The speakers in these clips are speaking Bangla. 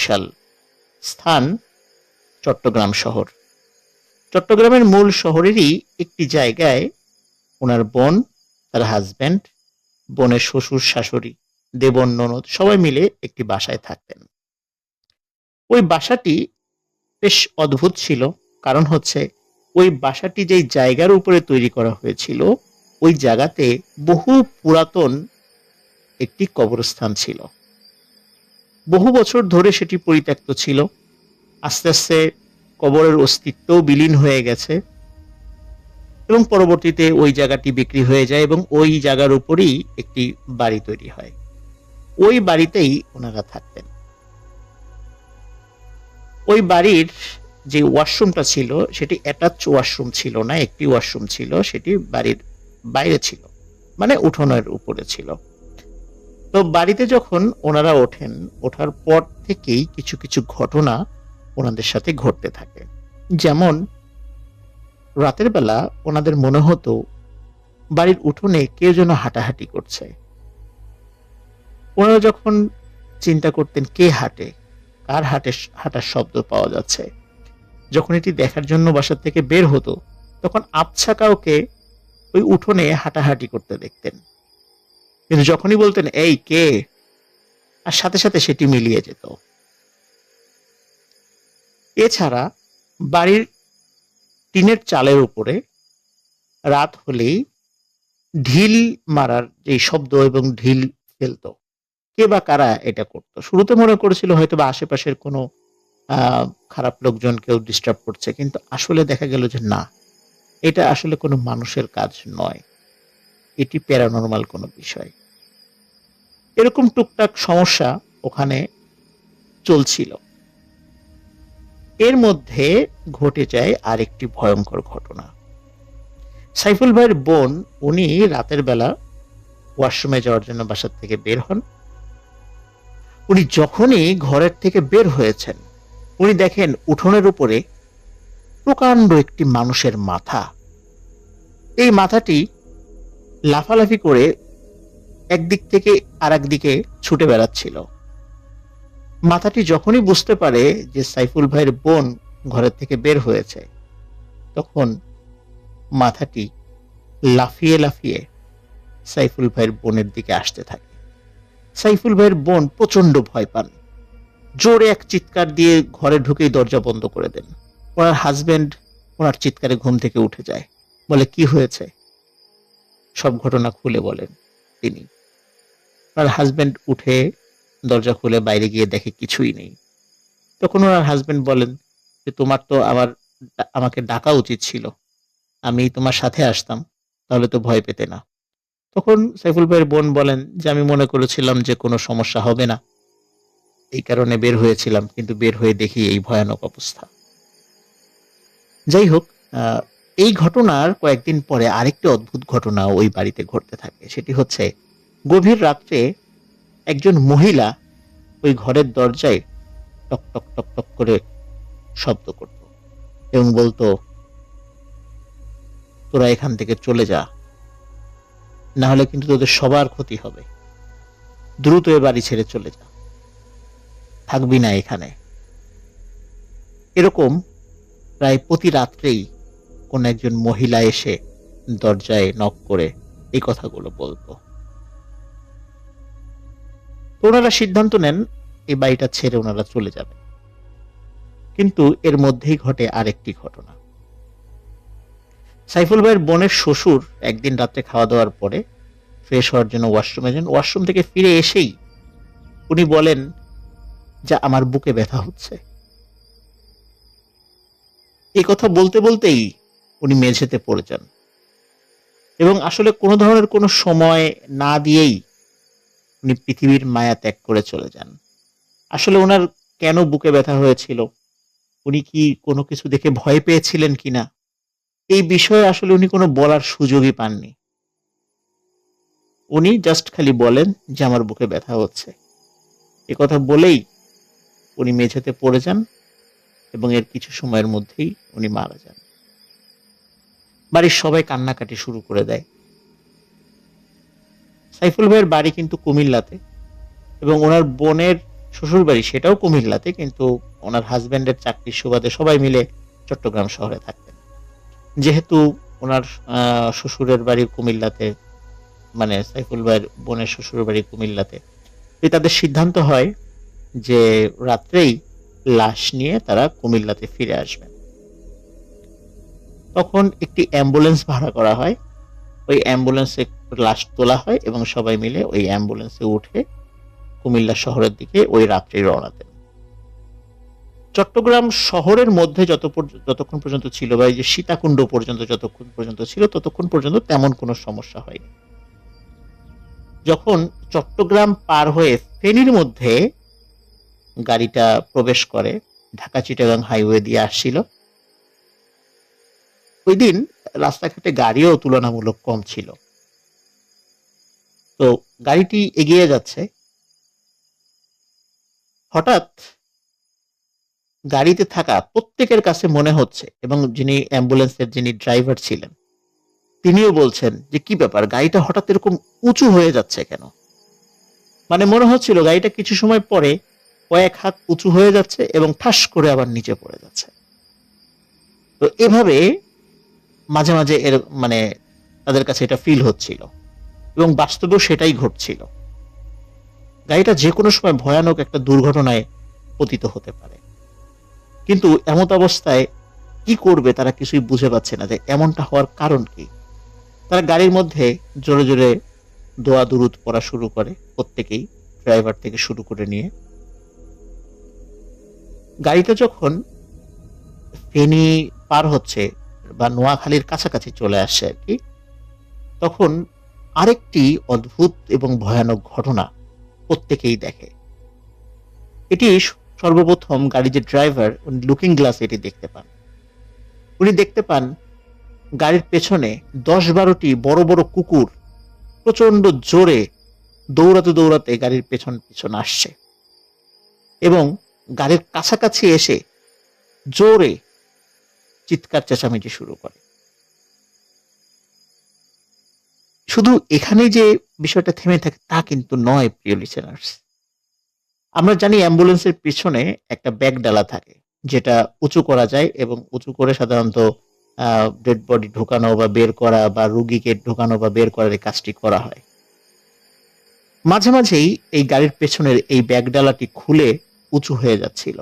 সাল। স্থান চট্টগ্রাম শহর। চট্টগ্রামের মূল শহরেরই একটি জায়গায় ওনার বোন, তার হাজব্যান্ড, বোনের শ্বশুর শাশুড়ি, দেবর ননদ সবাই মিলে একটি বাসায় থাকতেন। ওই বাসাটি বেশ অদ্ভুত ছিল। কারণ হচ্ছে ওই বাসাটি যেই জায়গার উপরে তৈরি করা হয়েছিল ওই জায়গাতে বহু পুরাতন একটি কবরস্থান ছিল। বহু বছর ধরে সেটি পরিত্যক্ত ছিল। আস্তে আস্তে কবরের অস্তিত্বও বিলীন হয়ে গেছে এবং পরবর্তীতে ওই জায়গাটি বিক্রি হয়ে যায় এবং ওই জায়গার উপরই একটি বাড়ি তৈরি হয়। ওই বাড়িতেই ওনারা থাকতেন। ওই বাড়ির যে ওয়াশরুমটা ছিল সেটি অ্যাটাচ ওয়াশরুম ছিল না, একটি ওয়াশরুম ছিল, সেটি বাড়ির বাইরে ছিল, মানে উঠোনের উপরে ছিল। তো বাড়িতে যখন ওনারা ওঠেন, ওঠার পর থেকেই কিছু কিছু ঘটনা ওনাদের সাথে ঘটতে থাকে। যেমন রাতের বেলা ওনাদের মনে হতো বাড়ির উঠোনে কেউ যেন হাঁটাহাঁটি করছে। ওনারা যখন চিন্তা করতেন কে হাঁটে, কার হাঁটার শব্দ পাওয়া যাচ্ছে, যখন এটি দেখার জন্য বাসা থেকে বের হতো তখন আবছা কাউকে ওই উঠোনে হাঁটাহাঁটি করতে দেখতেন। কিন্তু যখনই বলতেন এই কে, আর সাথে সাথে সেটি মিলিয়ে যেত। এছাড়া বাড়ির টিনের চালের উপরে রাত হলেই ঢিল মারার যে শব্দ এবং ঢিল ফেলতো। কে বা কারা এটা করতো? শুরুতে মনে করেছিল হয়তো বা আশেপাশের কোনো খারাপ লোকজন কেউ ডিস্টার্ব করছে, কিন্তু আসলে দেখা গেল যে না, এটা আসলে কোনো মানুষের কাজ নয়, এটি প্যারানরমাল কোনো বিষয়। এরকম টুকটাক সমস্যা ওখানে চলছিল। এর মধ্যে ঘটে যায় আরেকটি ভয়ঙ্কর ঘটনা। সাইফুল ভাইয়ের বোন, উনি রাতের বেলা ওয়াশরুমে যাওয়ার জন্য বাসা থেকে বের হন। উনি যখনই ঘরের থেকে বের হয়েছেন উনি দেখেন উঠোনের উপরে প্রকাণ্ড একটি মানুষের মাথা। এই মাথাটি লাফালাফি করে একদিক থেকে আর একদিকে ছুটে বেড়াচ্ছিল। মাথাটি যখনই বুঝতে পারে যে সাইফুল ভাইয়ের বোন ঘরের থেকে বের হয়েছে, তখন মাথাটি লাফিয়ে লাফিয়ে সাইফুল ভাইয়ের বোনের দিকে আসতে থাকে। সাইফুল ভাইয়ের বোন প্রচন্ড ভয় পান, জোরে এক চিৎকার দিয়ে ঘরে ঢুকেই দরজা বন্ধ করে দেন। ওনার হাজবেন্ড ওনার চিৎকারে ঘুম থেকে উঠে যায়, বলে কি হয়েছে? সব ঘটনা খুলে বলেন তিনি। ওনার হাজবেন্ড উঠে দরজা খুলে বাইরে গিয়ে দেখে কিছুই নেই। তখন ওনার হাজবেন্ড বলেন যে তোমার তো আমাকে ডাকা উচিত ছিল, আমি তোমার সাথে আসতাম, তাহলে তো ভয় পেতে না। তখন সাইফুল ভাইয়ের বোন বলেন যে আমি মনে করেছিলাম যে কোনো সমস্যা হবে না, এই কারণে বের হয়েছিলাম, কিন্তু বের হয়ে দেখি এই ভয়ানক অবস্থা। যাই হোক, এই ঘটনার কয়েকদিন পরে আরেকটি অদ্ভুত ঘটনা ওই বাড়িতে ঘটতে থাকে। সেটি হচ্ছে গভীর রাত্রে একজন মহিলা ওই ঘরের দরজায় টক টক টক টক করে শব্দ করত এবং বলতো তোরা এখান থেকে চলে যা, না হলে কিন্তু তোদের সবার ক্ষতি হবে, দ্রুত এ বাড়ি ছেড়ে চলে যা, থাকবি না এখানে। এরকম প্রায় প্রতি রাত্রেই কোন একজন মহিলা এসে দরজায় নক করে এই কথাগুলো বলতো। তো ওনারা সিদ্ধান্ত নেন এই বাড়িটা ছেড়ে ওনারা চলে যাবেন। কিন্তু এর মধ্যেই ঘটে আরেকটি ঘটনা। সাইফুল ভাইয়ের বোনের শ্বশুর একদিন রাত্রে খাওয়া দাওয়ার পরে ফ্রেশ হওয়ার জন্য ওয়াশরুমে যান। ওয়াশরুম থেকে ফিরে এসেই উনি বলেন যে আমার বুকে ব্যথা হচ্ছে। এই কথা বলতে বলতেই উনি মেঝেতে পড়ে যান এবং আসলে কোনো ধরনের কোনো সময় না দিয়েই উনি পৃথিবীর মায়া ত্যাগ করে চলে যান। আসলে ওনার কেন বুকে ব্যথা হয়েছিল, উনি কি কোনো কিছু দেখে ভয় পেয়েছিলেন কিনা, এই বিষয়ে আসলে উনি কোনো বলার সুযোগই পাননি। উনি জাস্ট খালি বলেন যে আমার বুকে ব্যথা হচ্ছে। এ কথা বলেই উনি মেঝেতে পড়ে যান এবং এর কিছু সময়ের মধ্যেই উনি মারা যান। বাড়ির সবাই কান্নাকাটি শুরু করে দেয়। সাইফুল ভাইয়ের বাড়ি কিন্তু কুমিল্লাতে এবং ওনার বোনের শ্বশুর বাড়ি সেটাও কুমিল্লাতে, কিন্তু ওনার হাজবেন্ডের চাকরির সুবাদে সবাই মিলে চট্টগ্রাম শহরে থাকতেন। যেহেতু ওনার শ্বশুরের বাড়ি কুমিল্লাতে, মানে সাইফুল ভাইয়ের বোনের শ্বশুর বাড়ি কুমিল্লাতে, তাদের সিদ্ধান্ত হয় যে রাত্রেই লাশ নিয়ে তারা কুমিল্লাতে ফিরে আসবেন। তখন একটি অ্যাম্বুলেন্স ভাড়া করা হয়, ওই অ্যাম্বুলেন্সে লাশ তোলা হয় এবং সবাই মিলে ওই অ্যাম্বুলেন্সে উঠে কুমিল্লা শহরের দিকে ওই রাত্রেই রওনা দেন। চট্টগ্রাম শহরের মধ্যে যতক্ষণ পর্যন্ত ছিল, বা এই যে সীতাকুণ্ড পর্যন্ত যতক্ষণ পর্যন্ত ছিল, ততক্ষণ পর্যন্ত তেমন কোনো সমস্যা হয়নি। যখন চট্টগ্রাম পার হয়ে ফেনীর মধ্যে গাড়িটা প্রবেশ করে, ঢাকা চিটাগাং হাইওয়ে দিয়ে আসছিল, ওই দিন রাস্তাঘাটে গাড়িও তুলনামূলক কম ছিল। তো গাড়িটি এগিয়ে যাচ্ছে, হঠাৎ গাড়িতে থাকা প্রত্যেকের কাছে মনে হচ্ছে, এবং যিনি অ্যাম্বুলেন্সের যিনি ড্রাইভার ছিলেন তিনিও বলছেন যে কি ব্যাপার, গাড়িটা হঠাৎ এরকম উঁচু হয়ে যাচ্ছে কেন। মানে মনে হচ্ছিল গাড়িটা কিছু সময় পরে কয়েক হাত উঁচু হয়ে যাচ্ছে এবং ঠাস করে আবার নিচে পড়ে যাচ্ছে। তো এভাবে মাঝে মাঝে এর মানে তাদের কাছে এটা ফিল হচ্ছিল, এবং বাস্তবেও সেটাই ঘটছিল। গাড়িটা যে কোনো সময় ভয়ানক একটা দুর্ঘটনায় পতিত হতে পারে। কিন্তু এমত অবস্থায় কি করবে তারা কিছুই বুঝে পাচ্ছে না যে এমনটা হওয়ার কারণ কি। তারা গাড়ির মধ্যে জোরে জোরে দোয়া দুরুদ পড়া শুরু করে, প্রত্যেকেই, ড্রাইভার থেকে শুরু করে নিয়ে। গাড়িটা যখন ফেনী পার হচ্ছে বা নোয়াখালীর কাছাকাছি চলে আসছে আর কি, তখন আরেকটি অদ্ভুত এবং ভয়ানক ঘটনা প্রত্যেকেই দেখে। এটি সর্বপ্রথম গাড়ির যে ড্রাইভার, উনি লুকিং গ্লাস এটি দেখতে পান। উনি দেখতে পান গাড়ির পেছনে 10-12টি বড় বড় কুকুর প্রচন্ড জোরে দৌড়াতে দৌড়াতে গাড়ির পেছন পেছন আসছে, এবং গাড়ির কাছাকাছি এসে জোরে চিৎকার চেঁচামেচি শুরু করে। শুধু এখানেই যে বিষয়টা থেমে থাকে তা কিন্তু নয়, প্রিয় লিসেনার্স। আমরা জানি অ্যাম্বুলেন্সের পিছনে একটা ব্যাগ ডালা থাকে, যেটা উঁচু করা যায়, এবং উঁচু করে সাধারণত ডেড বডি ঢোকানো বা বের করা, বা রুগীকে ঢোকানো বা বের করার এই কাজটি করা হয়। মাঝে মাঝেই এই গাড়ির পেছনের এই ব্যাগ ডালাটি খুলে উঁচু হয়ে যাচ্ছিল,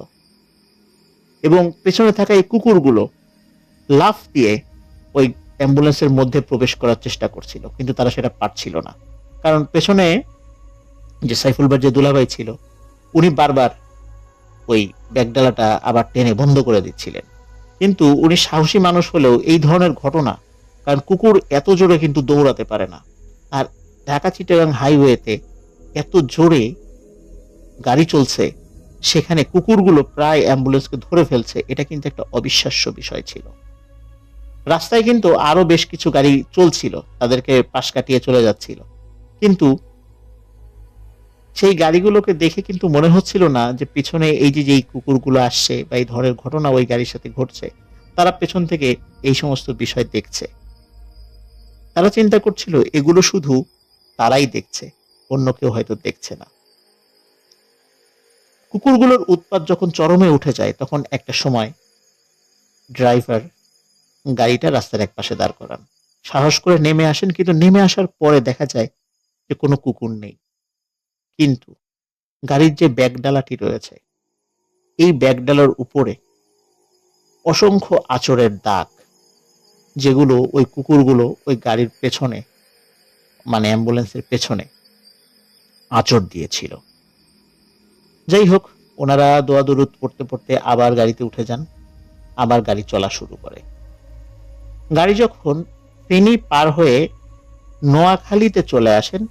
এবং পেছনে থাকা এই কুকুরগুলো লাফ দিয়ে ওই অ্যাম্বুলেন্সের মধ্যে প্রবেশ করার চেষ্টা করছিল, কিন্তু তারা সেটা পারছিল না। কারণ পেছনে যে সাইফুল ভাইয়ের যে দুলাভাই ছিল, উনি বারবার ওই ব্যাগডালাটা আবার টেনে বন্ধ করে দিচ্ছিলেন। কিন্তু উনি সাহসী মানুষ হলেও এই ধরনের ঘটনা, কারণ কুকুর এত জোরে কিন্তু দৌড়াতে পারে না, আর ঢাকা চিটাগাং হাইওয়েতে এত জোরে গাড়ি চলছে, সেখানে কুকুরগুলো প্রায় অ্যাম্বুলেন্সকে ধরে ফেলছে, এটা কিন্তু একটা অবিশ্বাস্য বিষয় ছিল। রাস্তায় কিন্তু আরো বেশ কিছু গাড়ি চলছিল, তাদেরকে পাশ কাটিয়ে চলে যাচ্ছিল, কিন্তু সেই গাড়িগুলোকে দেখে কিন্তু মনে হচ্ছিল না যে পিছনে এই যে যেই কুকুরগুলো আসছে বা এই ধরনের ঘটনা ওই গাড়ির সাথে ঘটছে, তারা পেছন থেকে এই সমস্ত বিষয় দেখছে। তারা চিন্তা করছিল এগুলো শুধু তারাই দেখছে, অন্য কেউ হয়তো দেখছে না। কুকুরগুলোর উৎপাত যখন চরমে উঠে যায়, তখন একটা সময় ড্রাইভার গাড়িটা রাস্তার এক পাশে দাঁড় করান, সাহস করে নেমে আসেন, কিন্তু নেমে আসার পরে দেখা যায় যে কোনো কুকুর নেই। কিন্তু গাড়ির যে ব্যাগডালাটি রয়েছে, এই ব্যাগডালার উপরে অসংখ্য আঁচড়ের দাগ, যেগুলো ওই কুকুরগুলো ওই গাড়ির পেছনে, মানে অ্যাম্বুলেন্সের পেছনে আঁচড় দিয়েছিল। যাই হোক, ওনারা দোয়া দরুদ পড়তে পড়তে আবার গাড়িতে উঠে যান, আবার গাড়ি চলা শুরু করে। গাড়ি যখন ফেনী পার হয়ে নোয়াখালীতে চলে আসেন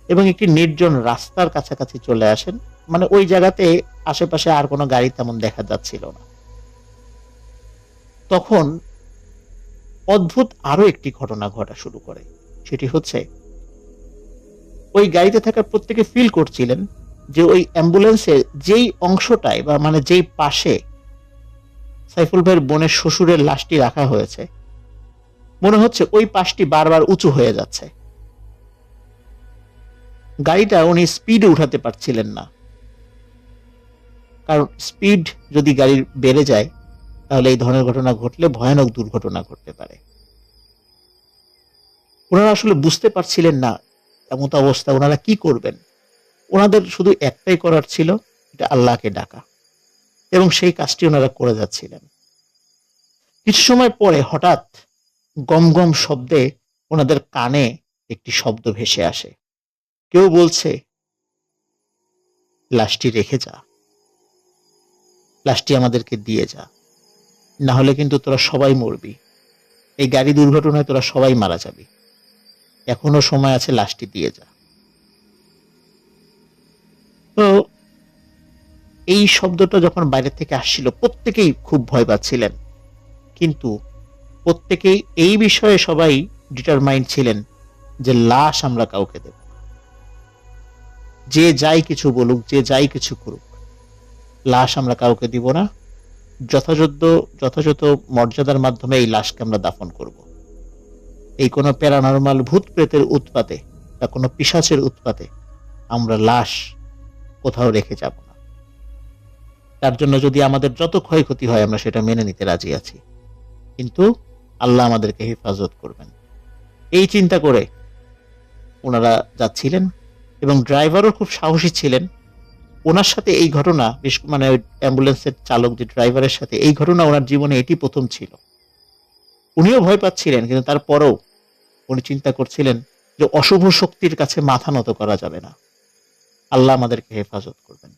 এবং একটি নির্জন রাস্তার কাছাকাছি চলে আসেন, মানে ওই জায়গাতে আশেপাশে আর কোনো গাড়ি তেমন দেখা যাচ্ছিল না, তখন অদ্ভুত আরো একটি ঘটনা ঘটা শুরু করে। সেটি হচ্ছে, ওই গাড়িতে থাকা প্রত্যেকে ফিল করছিলেন যে ওই অ্যাম্বুলেন্সের যেই অংশটায়, বা মানে যেই পাশে সাইফুল ভাইয়ের বোনের শ্বশুরের লাশটি রাখা হয়েছে, মনে হচ্ছে ওই পাশটি বারবার উঁচু হয়ে যাচ্ছে। গাড়িটা উনি স্পিডে উঠাতে পারছিলেন না, কারণ স্পিড যদি গাড়ির বেড়ে যায় তাহলে এই ধরনের ঘটনা ঘটলে ভয়ানক দুর্ঘটনা ঘটতে পারে। ওনারা আসলে বুঝতে পারছিলেন না এমত অবস্থা ওনারা কি করবেন। ওনাদের শুধু একটাই করার ছিল, এটা আল্লাহকে ডাকা, এবং সেই কাজটি ওনারা করে যাচ্ছিলেন। কিছু সময় পরে হঠাৎ গম গম শব্দে ওনাদের কানে একটি শব্দ ভেসে আসে। কেউ বলছে, লাশটি রেখে যা, লাশটি আমাদেরকে দিয়ে যা, না হলে কিন্তু তোরা সবাই মরবি, এই গাড়ি দুর্ঘটনায় তোরা সবাই মারা যাবি, এখনো সময় আছে, লাশটি দিয়ে যা। তো এই শব্দটা যখন বাইরে থেকে আসছিল প্রত্যেকেই খুব ভয় পাচ্ছিলেন, কিন্তু প্রত্যেকেই এই বিষয়ে সবাই ডিটারমাইন্ড ছিলেন যে লাশ আমরা কাউকে দেব না। যে যাই কিছু বলুক, যে যাই কিছু করুক, লাশ আমরা কাউকে দিব না। যথাযথ মর্যাদার মাধ্যমে এই লাশকে আমরা দাফন করব। এই কোনো প্যারানরমাল ভূত প্রেতের উৎপাতে বা কোনো পিশাচের উৎপাতে আমরা লাশ কোথাও রেখে যাব না। তার জন্য যদি আমাদের যত ক্ষয়ক্ষতি হয় আমরা সেটা মেনে নিতে রাজি আছি, কিন্তু আল্লাহ আমাদেরকে হেফাজত করবেন। এই চিন্তা করে ওনারা যাচ্ছিলেন, এবং ড্রাইভারও খুব সাহসী ছিলেন। ওনার সাথে এই ঘটনা, মানে অ্যাম্বুলেন্সের চালক যে ড্রাইভারের সাথে এই ঘটনা ওনার জীবনে এটি প্রথম ছিল। উনিও ভয় পাচ্ছিলেন, কিন্তু তারপরেও উনি চিন্তা করছিলেন যে অশুভ শক্তির কাছে মাথা নত করা যাবে না, আল্লাহ আমাদেরকে হেফাজত করবেন।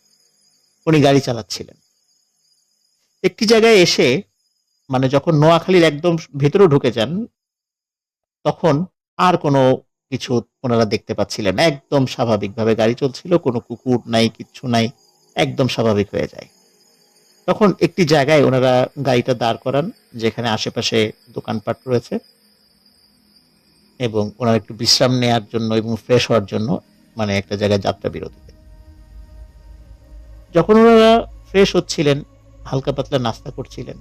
উনি গাড়ি চালাচ্ছিলেন। একটি জায়গায় এসে, মানে যখন নোয়াখালীর একদম ভেতরে ঢুকে যান, তখন আর কোনো কিছু ওনারা দেখতে পাচ্ছিলেন না। একদম স্বাভাবিকভাবে গাড়ি চলছিল, কোনো কুকুর নাই, কিচ্ছু নাই, একদম স্বাভাবিক হয়ে যায়। তখন একটি জায়গায় ওনারা গাড়িটা দাঁড় করান যেখানে আশেপাশে দোকানপাট রয়েছে, এবং ওনারা একটু বিশ্রাম নেওয়ার জন্য এবং ফ্রেশ হওয়ার জন্য মানে একটা জায়গায় যাত্রা বিরতিতে। যখন ওনারা ফ্রেশ হচ্ছিলেন, হালকা পাতলা নাস্তা করছিলেন,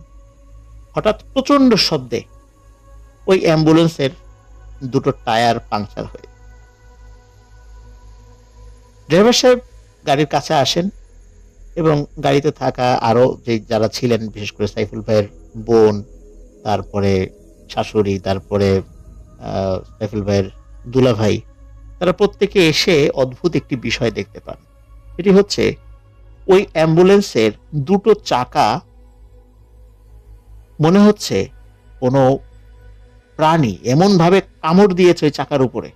হঠাৎ প্রচন্ড শব্দে ওই অ্যাম্বুলেন্সের দুটো টায়ার পাংচার হয়ে। ড্রাইভার সাহেব গাড়ির কাছে আসেন, এবং গাড়িতে থাকা আরো যে যারা ছিলেন, বিশেষ করে সাইফুল ভাইয়ের বোন, তারপরে শাশুড়ি, তারপরে সাইফুল ভাইয়ের দুলা ভাই, তারা প্রত্যেকে এসে অদ্ভুত একটি বিষয় দেখতে পান। সেটি হচ্ছে ওই অ্যাম্বুলেন্সের দুটো চাকা মনে হচ্ছে কোনো প্রাণী এমন ভাবে কামড় দিয়েছে ওই চাকার উপরে,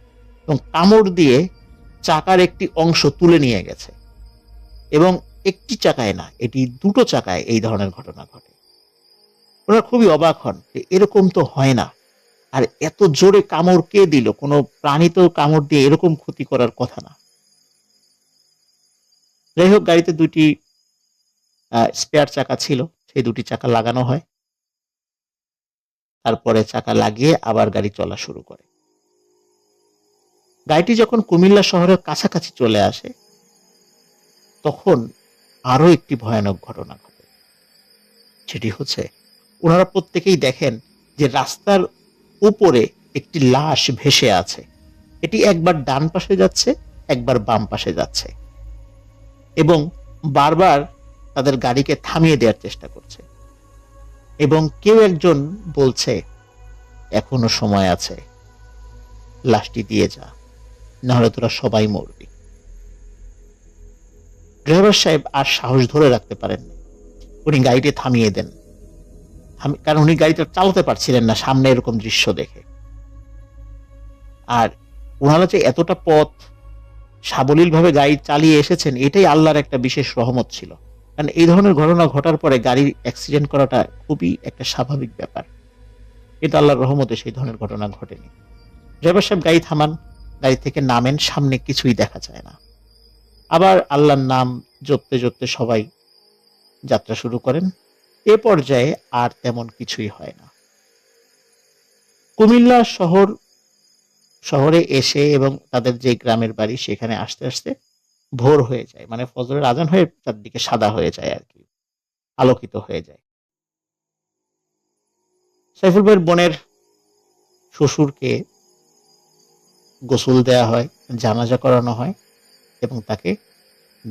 এবং কামড় দিয়ে চাকার একটি অংশ তুলে নিয়ে গেছে। এবং একটি চাকায় না, এটি দুটো চাকায় এই ধরনের ঘটনা ঘটে। ওরা খুবই অবাক হন যে এরকম তো হয় না, আর এত জোরে কামড় কে দিল? কোনো প্রাণী তো কামড় দিয়ে এরকম ক্ষতি করার কথা না। যাই হোক, গাড়িতে দুটি স্পেয়ার চাকা ছিল, সেই দুটি চাকা লাগানো হয়। তারপরে চাকা লাগিয়ে আবার গাড়ি চলা শুরু করে। গাড়িটি যখন কুমিল্লা শহরের কাছাকাছি চলে আসে, তখন আরো একটি ভয়ানক ঘটনা ঘটে। সেটি হচ্ছে ওনারা প্রত্যেকেই দেখেন যে রাস্তার উপরে একটি লাশ ভেসে আছে। এটি একবার ডান পাশে যাচ্ছে, একবার বাম পাশে যাচ্ছে, এবং বারবার তাদের গাড়িকে থামিয়ে দেওয়ার চেষ্টা করছে। এবং কেউ একজন বলছে, এখনো সময় আছে, লাশটি দিয়ে যা, না হলে তোরা সবাই মরবি। ড্রাইভার সাহেব আর সাহস ধরে রাখতে পারেননি, উনি গাড়িটি থামিয়ে দেন, কারণ উনি গাড়িটা চালাতে পারছিলেন না সামনে এরকম দৃশ্য দেখে। আর ওনারা যে এতটা পথ সাবলীল ভাবে গাড়ি চালিয়ে এসেছেন, এটাই আল্লাহর একটা বিশেষ রহমত ছিল। কারণ এই ধরনের ঘটনা ঘটার পরে গাড়ির অ্যাক্সিডেন্ট করাটা খুবই একটা স্বাভাবিক ব্যাপার, কিন্তু আল্লাহর রহমতে সেই ধরনের ঘটনা ঘটেনি। ড্রাইভার সাহেব গাড়ি থামান, গাড়ি থেকে নামেন, সামনে কিছুই দেখা যায় না। আবার আল্লাহর নাম জপতে জপতে সবাই যাত্রা শুরু করেন। এ পর্যায়ে আর তেমন কিছুই হয় না। কুমিল্লা শহরে এসে এবং তাদের যে গ্রামের বাড়ি সেখানে আসতে আসতে ভোর হয়ে যায়, মানে ফজরের আজান হয়ে চারদিকে সাদা হয়ে যায় আর কি, আলোকিত হয়ে যায়। সাইফুল ভাইয়ের বোনের শ্বশুরকে গোসল দেয়া হয়, জানাজা করানো হয়, এবং তাকে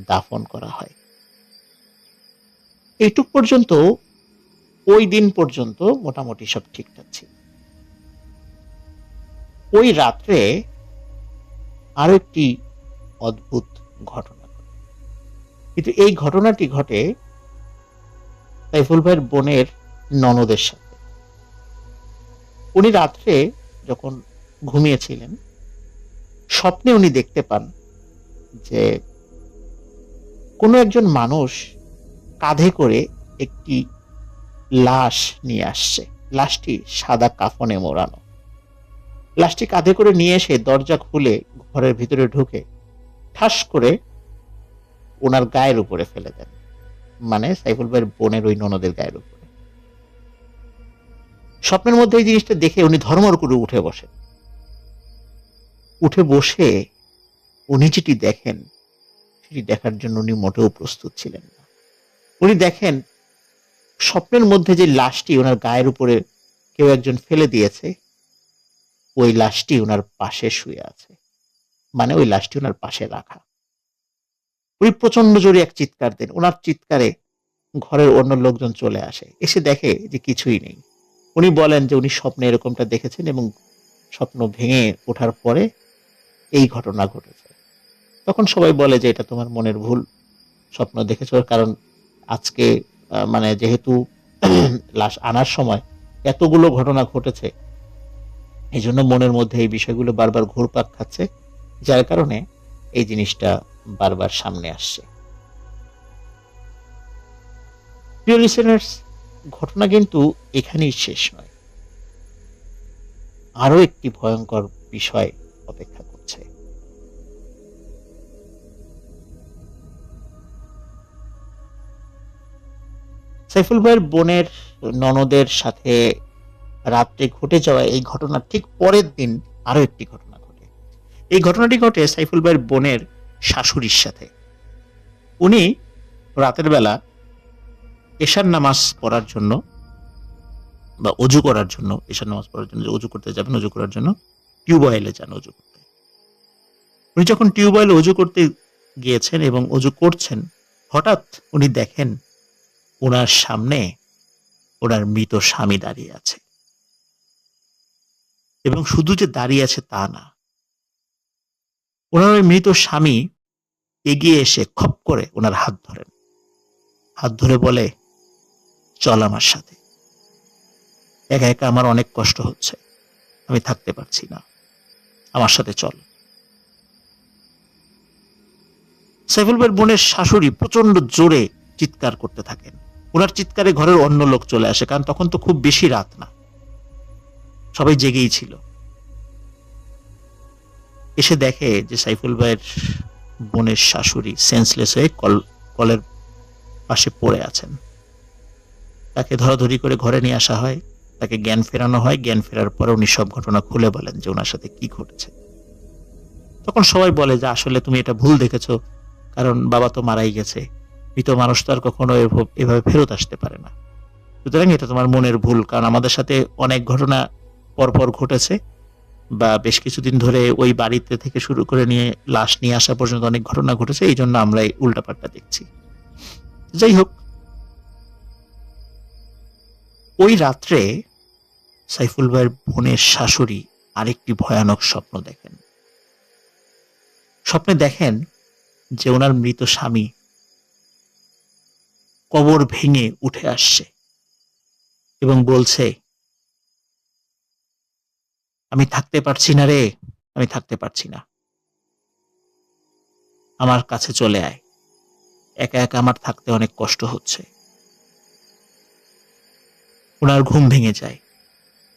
দাফন করা হয়। এইটুক পর্যন্ত ওই দিন পর্যন্ত মোটামুটি সব ঠিকঠাক ছিল। ওই রাত্রে আরো একটি অদ্ভুত ঘটনা ঘটে, কিন্তু এই ঘটনাটি ঘটে সাইফুল ভাইয়ের বোনের ননদের সাথে। উনি রাত্রে যখন ঘুমিয়েছিলেন, স্বপ্নে উনি দেখতে পান যে কোনো একজন মানুষ কাঁধে করে একটি লাশ নিয়ে আসছে। লাশটি সাদা কাফনে মোড়ানো। লাশটি কাঁধে করে নিয়ে এসে দরজা খুলে ঘরের ভিতরে ঢুকে ঠাস করে ওনার গায়ের উপরে ফেলে দেন, মানে সাইফুল ভাইয়ের বোনের ওই ননদের গায়ের উপরে। স্বপ্নের মধ্যে এই জিনিসটা দেখে উনি ধর্মর করে উঠে বসেন। উঠে বসে উনি যেটি দেখেন সেটি দেখার জন্য উনি মোটেও প্রস্তুত ছিলেন না। উনি দেখেন স্বপ্নের মধ্যে যে লাশটি ওনার গায়ের উপরে কেউ একজন ফেলে দিয়েছে, ওই লাশটি ওনার পাশে শুয়ে আছে, মানে ওই লাশটি ওনার পাশে রাখা। উনি প্রচন্ড জোরে এক চিৎকার দেন। ওনার চিৎকারে ঘরের অন্য লোকজন চলে আসে, এসে দেখে যে কিছুই নেই। উনি বলেন যে উনি স্বপ্নে এরকমটা দেখেছেন এবং স্বপ্ন ভেঙে ওঠার পরে এই ঘটনা ঘটেছে। তখন সবাই বলে যে এটা তোমার মনের ভুল, স্বপ্ন দেখেছ। কারণ আজকে মানে যেহেতু লাশ আনার সময় এতগুলো ঘটনা ঘটেছে, এই জন্য মনের মধ্যে এই বিষয়গুলো বারবার ঘুরপাক খাচ্ছে, যার কারণে এই জিনিসটা বারবার সামনে আসছে। প্রিয় লিসেনার্স, ঘটনা কিন্তু এখানেই শেষ নয়, আরো একটি ভয়ঙ্কর বিষয় অপেক্ষা করছে। সাইফুল ভাইয়ের বোনের ননদের সাথে রাত্রে ঘটে যাওয়া এই ঘটনার ঠিক পরের দিন আরো একটি ঘটনা ঘটে। এই ঘটনাটি ঘটে সাইফুল ভাইয়ের বোনের শাশুড়ির সাথে। উনি রাতের বেলা এশার নামাজ পড়ার জন্য বা অজু করার জন্য, এশার নামাজ পড়ার জন্য অজু করতে যাবেন, অজু করার জন্য টিউবওয়েলে যান অজু করতে। উনি যখন টিউবওয়েলে অজু করতে গিয়েছেন এবং অজু করছেন, হঠাৎ উনি দেখেন ওনার সামনে ওনার মৃত স্বামী দাঁড়িয়ে আছে। এবং শুধু যে দাঁড়িয়ে আছে তা না, ওনার ওই মৃত স্বামী এগিয়ে এসে খপ করে ওনার হাত ধরেন। হাত ধরে বলে, চল আমার সাথে, একা একা আমার অনেক কষ্ট হচ্ছে, আমি থাকতে পারছি না, আমার সাথে চল। সাইফুল ভাইয়ের বোনের শাশুড়ি প্রচন্ড জোরে চিৎকার করতে থাকেন। ওনার চিৎকারে ঘরের অন্য লোক চলে আসে, কারণ তখন তো খুব বেশি রাত না, সবাই জেগেই ছিল। এসে দেখে যে সাইফুল ভাইয়ের বোনের শাশুড়ি সেন্সলেস হয়ে কলের পাশে পড়ে আছেন। তাকে ধরাধরি করে ঘরে নিয়ে আসা হয়, তাকে জ্ঞান ফেরানো হয়। জ্ঞান ফেরার পরে উনি সব ঘটনা খুলে বলেন যে ওনার সাথে কি ঘটেছে। তখন সবাই বলে যে আসলে তুমি এটা ভুল দেখেছো, কারণ বাবা তো মারাই গেছে, মৃত মানুষ তো আর কখনো এভাবে ফেরত আসতে পারে না, সুতরাং এটা তোমার মনের ভুল। কারণ আমাদের সাথে অনেক ঘটনা পরপর ঘটেছে, বা বেশ কিছুদিন ধরে ওই বাড়িতে থেকে শুরু করে নিয়ে লাশ নিয়ে আসা পর্যন্ত অনেক ঘটনা ঘটেছে, এই জন্য আমরা এই উল্টাপাল্টা দেখছি। যাই হোক, ওই রাত্রে সাইফুল ভাইয়ের বোনের শাশুড়ি আরেকটি ভয়ানক স্বপ্ন দেখেন। স্বপ্নে দেখেন যে ওনার মৃত স্বামী কবর ভেঙে উঠে আসছে এবং বলছে, আমি থাকতে পারছি না রে, আমি থাকতে পারছি না, আমার কাছে চলে আয়, একা একা আমার থাকতে অনেক কষ্ট হচ্ছে। ওনার ঘুম ভেঙে যায়।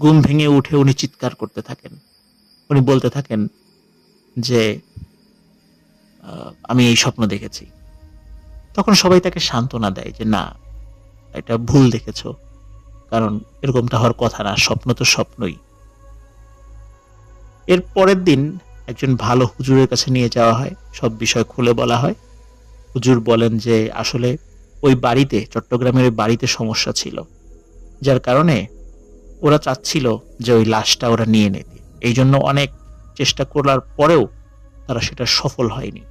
ঘুম ভেঙে উঠে উনি চিৎকার করতে থাকেন। উনি বলতে থাকেন যে আমি এই স্বপ্ন দেখেছি। তখন সবাই তাকে সান্ত্বনা দেয় যে না, এটা ভুল দেখেছো, কারণ এরকমটা হওয়ার কথা না, স্বপ্ন তো স্বপ্নই। এর পরের দিন একজন ভালো হুজুরের কাছে নিয়ে যাওয়া হয়, সব বিষয় খুলে বলা হয়। হুজুর বলেন যে আসলে ওই বাড়িতে, চট্টগ্রামের ওই বাড়িতে সমস্যা ছিল, যার কারণে ওরা চাচ্ছিল যে ওই লাশটা ওরা নিয়ে নিতে। এই জন্য অনেক চেষ্টা করার পরেও তারা সেটা সফল হয়নি।